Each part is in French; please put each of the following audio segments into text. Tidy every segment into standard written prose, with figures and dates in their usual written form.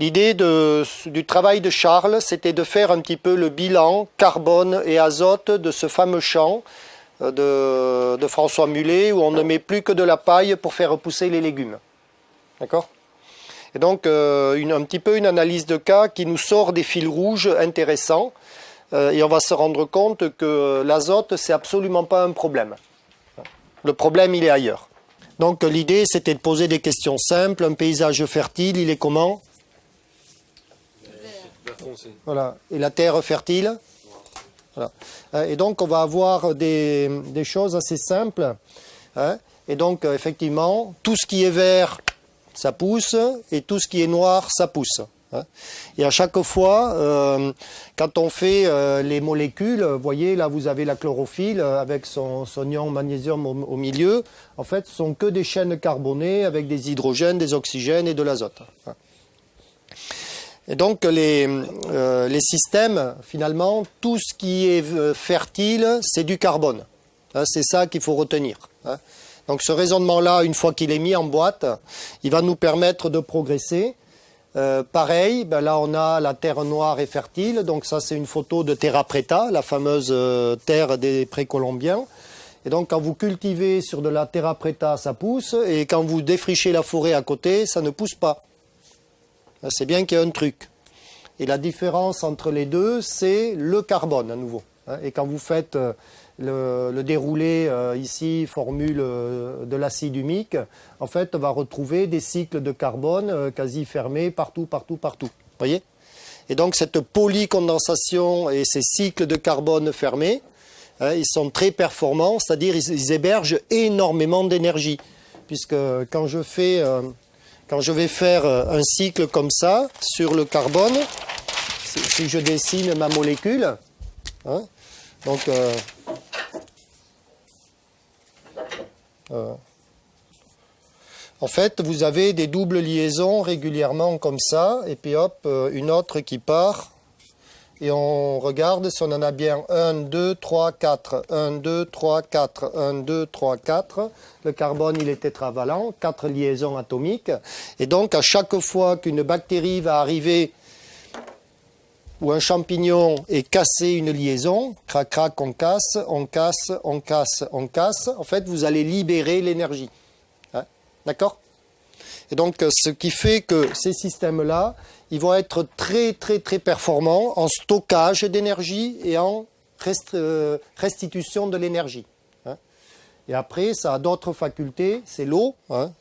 L'idée du travail de Charles, c'était de faire un petit peu le bilan carbone et azote de ce fameux champ de François Mullet où on ne met plus que de la paille pour faire repousser les légumes. D'accord ? Et donc, un petit peu une analyse de cas qui nous sort des fils rouges intéressants et on va se rendre compte que l'azote, c'est absolument pas un problème. Le problème, il est ailleurs. Donc, l'idée, c'était de poser des questions simples. Un paysage fertile, il est comment ? Voilà. Et la terre fertile ? Voilà. Et donc, on va avoir des choses assez simples. Hein. Et donc, effectivement, tout ce qui est vert, ça pousse, et tout ce qui est noir, ça pousse. Hein. Et à chaque fois, quand on fait les molécules, vous voyez, là, vous avez la chlorophylle avec son ion magnésium au milieu. En fait, ce sont que des chaînes carbonées avec des hydrogènes, des oxygènes et de l'azote. Hein. Et donc, les systèmes, finalement, tout ce qui est fertile, c'est du carbone. Hein, c'est ça qu'il faut retenir. Hein. Donc, ce raisonnement-là, une fois qu'il est mis en boîte, il va nous permettre de progresser. Pareil, ben là, on a la terre noire et fertile. Donc, ça, c'est une photo de Terra Preta, la fameuse terre des précolombiens. Et donc, quand vous cultivez sur de la Terra Preta, ça pousse. Et quand vous défrichez la forêt à côté, ça ne pousse pas. C'est bien qu'il y a un truc. Et la différence entre les deux, c'est le carbone à nouveau. Et quand vous faites le déroulé ici, formule de l'acide humique, en fait, on va retrouver des cycles de carbone quasi fermés partout, partout, partout. Voyez ? Et donc, cette polycondensation et ces cycles de carbone fermés, ils sont très performants, c'est-à-dire ils hébergent énormément d'énergie. Puisque quand je vais faire un cycle comme ça, sur le carbone, si je dessine ma molécule, hein, donc, en fait, vous avez des doubles liaisons régulièrement comme ça, et puis hop, une autre qui part, et on regarde si on en a bien 1, 2, 3, 4, 1, 2, 3, 4, 1, 2, 3, 4. Le carbone, il est tétravalent, 4 liaisons atomiques. Et donc, à chaque fois qu'une bactérie va arriver ou un champignon est cassé une liaison, crac, crac, on casse, on casse, on casse, on casse, en fait, vous allez libérer l'énergie. Hein? D'accord ? Et donc, ce qui fait que ces systèmes-là, ils vont être très, très, très performants en stockage d'énergie et en restitution de l'énergie. Hein. Et après, ça a d'autres facultés, c'est l'eau. Hein.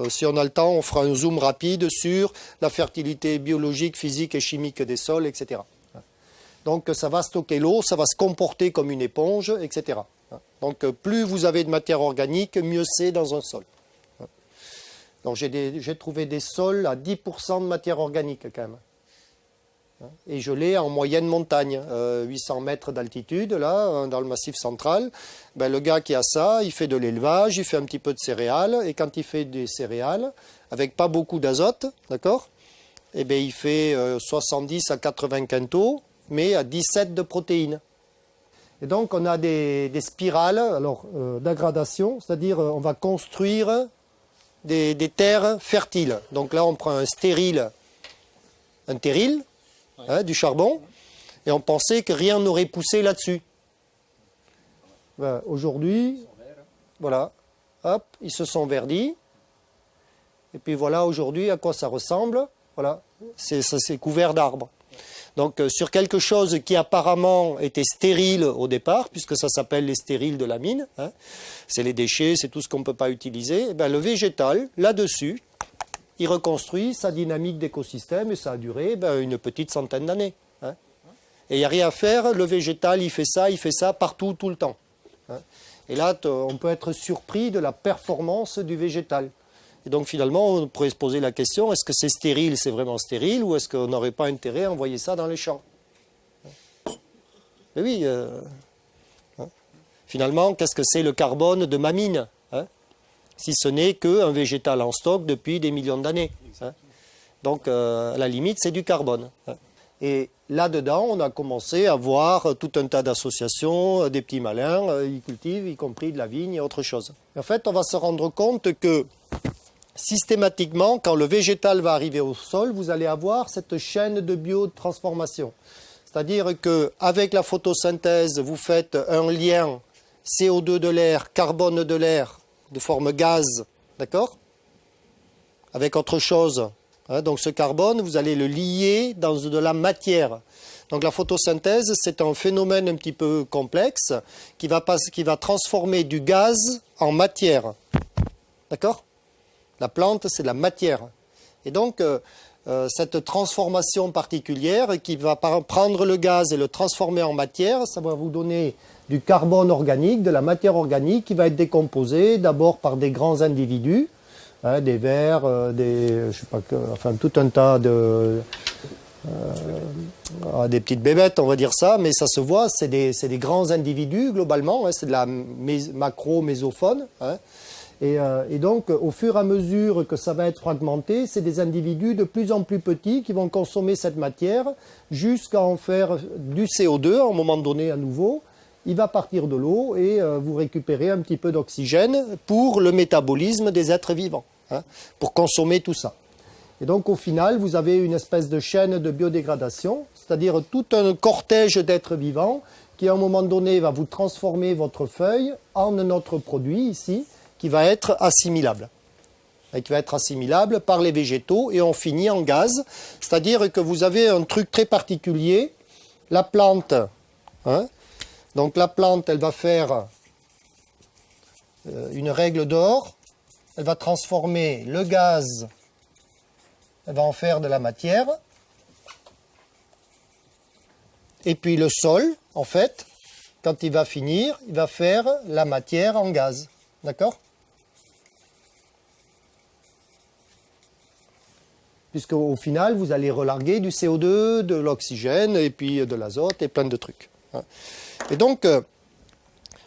Si on a le temps, on fera un zoom rapide sur la fertilité biologique, physique et chimique des sols, etc. Donc, ça va stocker l'eau, ça va se comporter comme une éponge, etc. Donc, plus vous avez de matière organique, mieux c'est dans un sol. Donc j'ai trouvé des sols à 10% de matière organique quand même. Et je l'ai en moyenne montagne, 800 mètres d'altitude, là, dans le massif central. Ben, le gars qui a ça, il fait de l'élevage, il fait un petit peu de céréales, et quand il fait des céréales, avec pas beaucoup d'azote, d'accord, eh ben, il fait 70 à 80 quintaux, mais à 17 de protéines. Et donc on a des spirales d'aggradation, c'est-à-dire on va construire des terres fertiles. Donc là, on prend un terril, hein, du charbon, et on pensait que rien n'aurait poussé là-dessus. Ben, aujourd'hui, voilà, hop, ils se sont verdis. Et puis voilà, aujourd'hui, à quoi ça ressemble. Voilà, c'est couvert d'arbres. Donc, sur quelque chose qui apparemment était stérile au départ, puisque ça s'appelle les stériles de la mine, hein, c'est les déchets, c'est tout ce qu'on ne peut pas utiliser, et bien, le végétal, là-dessus, il reconstruit sa dynamique d'écosystème et ça a duré une petite centaine d'années. Hein. Et il n'y a rien à faire, le végétal, il fait ça partout, tout le temps. Hein. Et là, on peut être surpris de la performance du végétal. Et donc finalement, on pourrait se poser la question, est-ce que c'est stérile, c'est vraiment stérile, ou est-ce qu'on n'aurait pas intérêt à envoyer ça dans les champs? Mais oui, hein. Finalement, qu'est-ce que c'est le carbone de ma mine, hein, si ce n'est qu'un végétal en stock depuis des millions d'années. Hein. Donc, à la limite, c'est du carbone. Hein. Et là-dedans, on a commencé à voir tout un tas d'associations, des petits malins, ils cultivent, y compris de la vigne et autre chose. Et en fait, on va se rendre compte que systématiquement, quand le végétal va arriver au sol, vous allez avoir cette chaîne de biotransformation. C'est-à-dire qu'avec la photosynthèse, vous faites un lien CO2 de l'air, carbone de l'air, de forme gaz, d'accord? Avec autre chose. Donc ce carbone, vous allez le lier dans de la matière. Donc la photosynthèse, c'est un phénomène un petit peu complexe qui va transformer du gaz en matière. D'accord? La plante, c'est de la matière. Et donc, cette transformation particulière qui va prendre le gaz et le transformer en matière, ça va vous donner du carbone organique, de la matière organique qui va être décomposée d'abord par des grands individus, des vers, enfin tout un tas de... des petites bébêtes, on va dire ça, mais ça se voit, c'est des grands individus globalement, c'est de la macro-mésofaune. Et donc, au fur et à mesure que ça va être fragmenté, c'est des individus de plus en plus petits qui vont consommer cette matière jusqu'à en faire du CO2 à un moment donné à nouveau. Il va partir de l'eau et vous récupérez un petit peu d'oxygène pour le métabolisme des êtres vivants, pour consommer tout ça. Et donc, au final, vous avez une espèce de chaîne de biodégradation, c'est-à-dire tout un cortège d'êtres vivants qui, à un moment donné, va vous transformer votre feuille en un autre produit, ici, qui va être assimilable. Et qui va être assimilable par les végétaux, et on finit en gaz. C'est-à-dire que vous avez un truc très particulier, la plante. Donc la plante, elle va faire une règle d'or, elle va transformer le gaz, elle va en faire de la matière, et puis le sol, en fait, quand il va finir, il va faire la matière en gaz. D'accord ? Puisqu'au final, vous allez relarguer du CO2, de l'oxygène, et puis de l'azote, et plein de trucs. Et donc,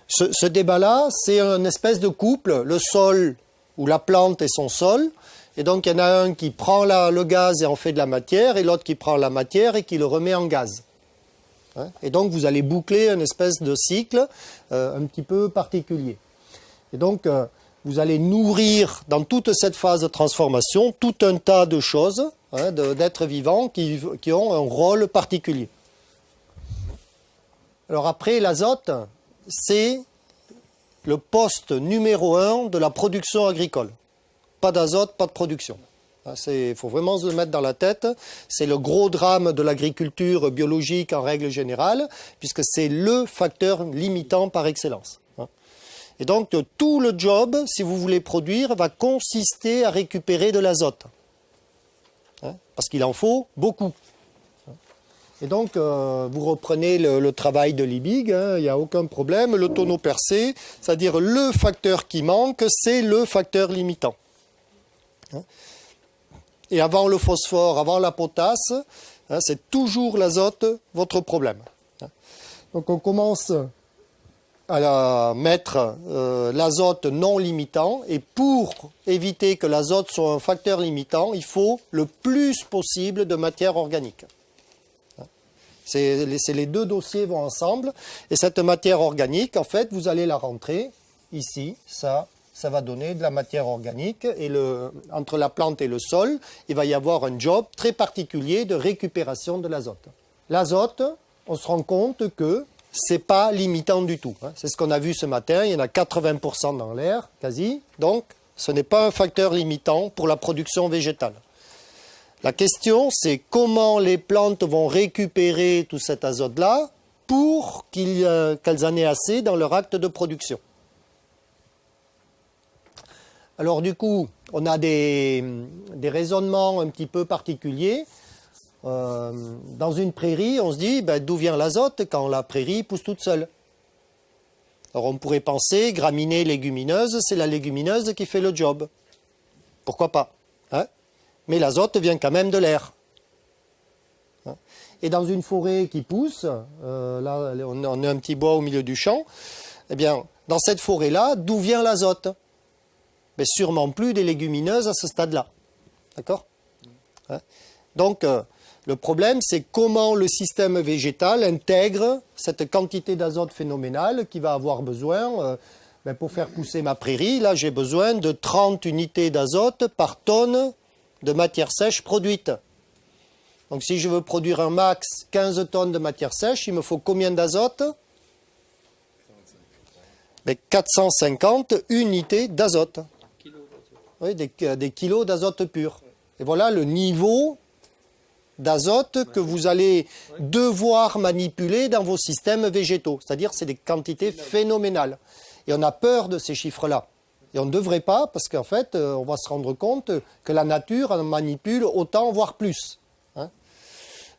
ce débat-là, c'est une espèce de couple, le sol ou la plante et son sol. Et donc, il y en a un qui prend le gaz et en fait de la matière, et l'autre qui prend la matière et qui le remet en gaz. Et donc, vous allez boucler une espèce de cycle un petit peu particulier. Et donc, vous allez nourrir dans toute cette phase de transformation tout un tas de choses, d'êtres vivants qui ont un rôle particulier. Alors après, l'azote, c'est le poste numéro 1 de la production agricole. Pas d'azote, pas de production. Il faut vraiment se le mettre dans la tête. C'est le gros drame de l'agriculture biologique en règle générale, puisque c'est le facteur limitant par excellence. Et donc, tout le job, si vous voulez produire, va consister à récupérer de l'azote. Parce qu'il en faut beaucoup. Et donc, vous reprenez le travail de Liebig, il n'y a aucun problème. Le tonneau percé, c'est-à-dire le facteur qui manque, c'est le facteur limitant. Et avant le phosphore, avant la potasse, c'est toujours l'azote, votre problème. Donc, on commence à mettre l'azote non limitant, et pour éviter que l'azote soit un facteur limitant, il faut le plus possible de matière organique. Les deux dossiers vont ensemble, et cette matière organique, en fait, vous allez la rentrer ici, ça va donner de la matière organique, et entre la plante et le sol, il va y avoir un job très particulier de récupération de l'azote. L'azote, on se rend compte que c'est pas limitant du tout. C'est ce qu'on a vu ce matin, il y en a 80% dans l'air, quasi. Donc, ce n'est pas un facteur limitant pour la production végétale. La question, c'est comment les plantes vont récupérer tout cet azote-là pour qu'elles en aient assez dans leur acte de production. Alors du coup, on a des raisonnements un petit peu particuliers. Dans une prairie, on se dit, d'où vient l'azote quand la prairie pousse toute seule? Alors on pourrait penser, graminées, légumineuses, c'est la légumineuse qui fait le job. Pourquoi pas, mais l'azote vient quand même de l'air. Et dans une forêt qui pousse, là on a un petit bois au milieu du champ, eh bien, dans cette forêt-là, d'où vient l'azote? Mais sûrement plus des légumineuses à ce stade-là. D'accord? Donc, le problème, c'est comment le système végétal intègre cette quantité d'azote phénoménale qu'il va avoir besoin ben, pour faire pousser ma prairie, là, j'ai besoin de 30 unités d'azote par tonne de matière sèche produite. Donc, si je veux produire un max 15 tonnes de matière sèche, il me faut combien d'azote? Ben, 450 unités d'azote. Oui, des kilos d'azote pur. Et voilà le niveau d'azote que vous allez devoir manipuler dans vos systèmes végétaux. C'est-à-dire c'est des quantités phénoménales. Et on a peur de ces chiffres-là. Et on ne devrait pas, parce qu'en fait, on va se rendre compte que la nature en manipule autant, voire plus. Hein.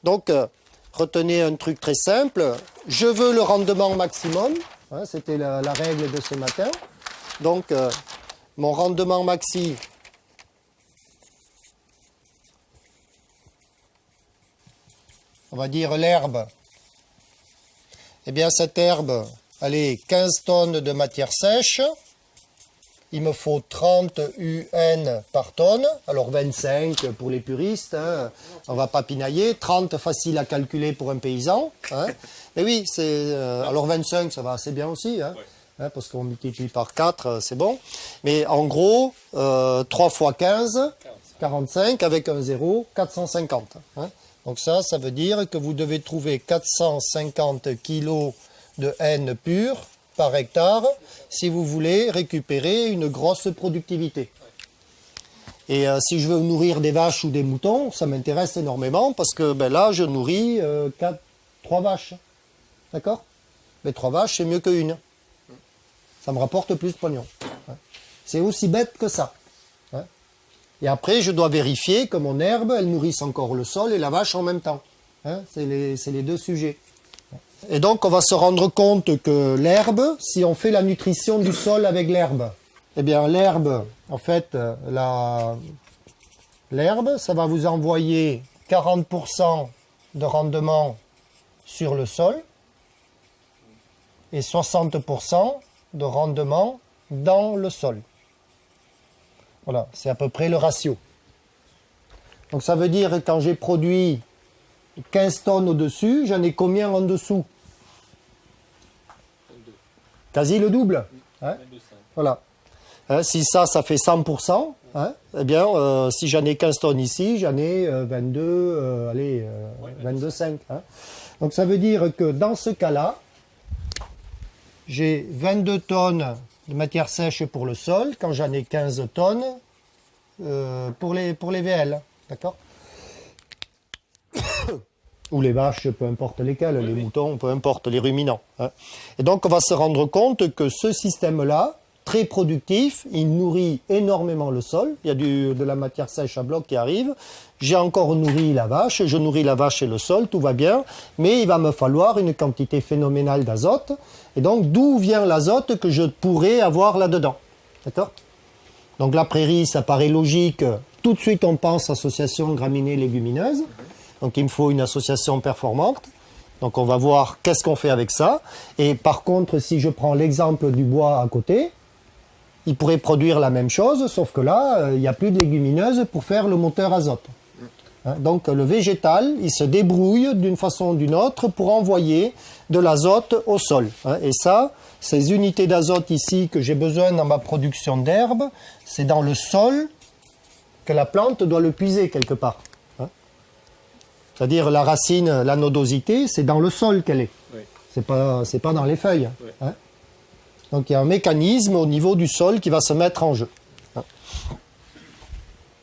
Donc, retenez un truc très simple. Je veux le rendement maximum. Hein, c'était la règle de ce matin. Donc, mon rendement maxi, on va dire l'herbe. Eh bien, cette herbe, allez, 15 tonnes de matière sèche. Il me faut 30 UN par tonne. Alors 25 pour les puristes, hein. On ne va pas pinailler. 30, facile à calculer pour un paysan. Hein. Mais oui, alors 25, ça va assez bien aussi. Hein. Hein, parce qu'on multiplie par 4, c'est bon. Mais en gros, 3 fois 15, 45, avec un 0, 450. Hein. Donc ça veut dire que vous devez trouver 450 kilos de N pur par hectare si vous voulez récupérer une grosse productivité. Et si je veux nourrir des vaches ou des moutons, ça m'intéresse énormément parce que ben là, je nourris 3 vaches. D'accord? Mais 3 vaches, c'est mieux qu'une. Ça me rapporte plus de pognon. C'est aussi bête que ça. Et après, je dois vérifier que mon herbe, elle nourrisse encore le sol et la vache en même temps. Hein, c'est les deux sujets. Et donc, on va se rendre compte que l'herbe, si on fait la nutrition du sol avec l'herbe, eh bien, l'herbe, en fait, l'herbe, ça va vous envoyer 40% de rendement sur le sol et 60% de rendement dans le sol. Voilà, c'est à peu près le ratio. Donc ça veut dire que quand j'ai produit 15 tonnes au-dessus, j'en ai combien en dessous? Quasi le double. Hein? Voilà. Hein, si ça fait 100%, hein, eh bien, si j'en ai 15 tonnes ici, j'en ai 22,5. Hein. Donc ça veut dire que dans ce cas-là, j'ai 22 tonnes de matière sèche pour le sol, quand j'en ai 15 tonnes pour les VL. D'accord? Ou les vaches, peu importe lesquelles, les moutons, peu importe, les ruminants. Hein. Et donc, on va se rendre compte que ce système-là, très productif, il nourrit énormément le sol. Il y a de la matière sèche à bloc qui arrive. J'ai encore nourri la vache, je nourris la vache et le sol, tout va bien. Mais il va me falloir une quantité phénoménale d'azote. Et donc, d'où vient l'azote que je pourrais avoir là-dedans? D'accord? Donc, la prairie, ça paraît logique. Tout de suite, on pense association graminées-légumineuses. Donc, il me faut une association performante. Donc, on va voir qu'est-ce qu'on fait avec ça. Et par contre, si je prends l'exemple du bois à côté, il pourrait produire la même chose, sauf que là, il n'y a plus de légumineuses pour faire le moteur azote. Hein, donc, le végétal, il se débrouille d'une façon ou d'une autre pour envoyer de l'azote au sol. Hein, et ça, ces unités d'azote ici que j'ai besoin dans ma production d'herbe, c'est dans le sol que la plante doit le puiser quelque part. C'est-à-dire la racine, la nodosité, c'est dans le sol qu'elle est. Oui. C'est pas dans les feuilles. Oui. Hein. Donc il y a un mécanisme au niveau du sol qui va se mettre en jeu. Hein.